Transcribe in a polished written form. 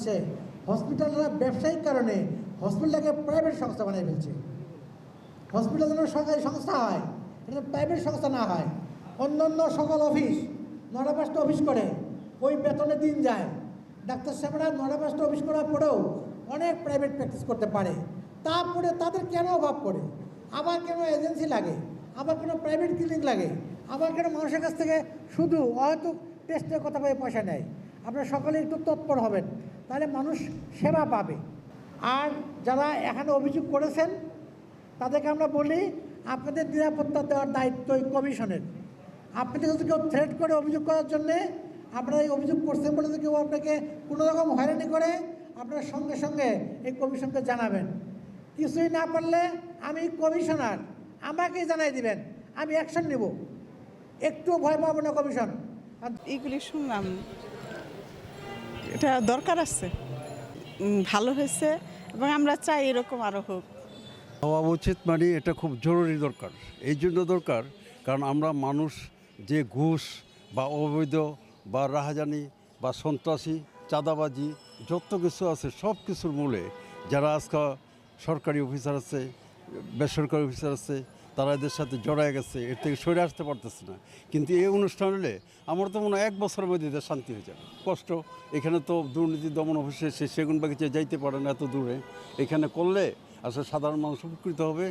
হচ্ছে হসপিটালরা ব্যবসায়িক কারণে হসপিটালটাকে প্রাইভেট সংস্থা বানিয়ে ফেলছে। হসপিটাল যেন সরকারি সংস্থা হয়, এটা প্রাইভেট সংস্থা না হয়। অন্যান্য সকল অফিস 9টা-5টা অফিস করে, ওই বেতনে দিন যায়। ডাক্তার সাহেবরা 9টা-5টা অফিস করার পরেও অনেক প্রাইভেট প্র্যাকটিস করতে পারে। তারপরে তাদের কেন অভাব পড়ে, আবার কেন এজেন্সি লাগে, আবার কেন প্রাইভেট ক্লিনিক লাগে, আবার কেন মানুষের কাছ থেকে শুধু হয়তো টেস্টের কথা বলে পয়সা নেয়। আপনারা সকলে একটু তৎপর হবেন, তাহলে মানুষ সেবা পাবে। আর যারা এখানে অভিযোগ করেছেন তাদেরকে আমরা বলি, আপনাদের নিরাপত্তা দেওয়ার দায়িত্ব এই কমিশনের। আপনাদের যদি কেউ থ্রেট করে অভিযোগ করার জন্যে, আপনারা এই অভিযোগ করছেন বলে যদি কেউ আপনাকে কোনো রকম হয়রানি করে, আপনারা সঙ্গে সঙ্গে এই কমিশনকে জানাবেন। কিছুই না পারলে আমি কমিশনার, আমাকেই জানাই দিবেন, আমি অ্যাকশন নেব। একটু ভয় পাবো না কমিশন। এইগুলি শুনলাম, এটা দরকার আছে, ভালো হয়েছে এবং আমরা চাই এরকম আরও হোক। হওয়া উচিত, মানে এটা খুব জরুরি দরকার। এই জন্য দরকার কারণ আমরা মানুষ যে ঘুষ বা অবৈধ বা রাহাজানি বা সন্ত্রাসী চাঁদাবাজি যত কিছু আছে সব কিছুর মূলে যারা আজকে সরকারি অফিসার আছে, বেসরকারি অফিসার আছে, তারা এদের সাথে জড়ায় গেছে, এর থেকে সরে আসতে পারতেছে না। কিন্তু এই অনুষ্ঠান হলে আমার তো মনে হয় 1 বছরের মধ্যে এদের শান্তি হয়ে যাবে। কষ্ট এখানে তো দুর্নীতি দমন অফিসে সে সেগুনবাগিচে যাইতে পারে না এত দূরে, এখানে করলে আসলে সাধারণ মানুষ উপকৃত হবে।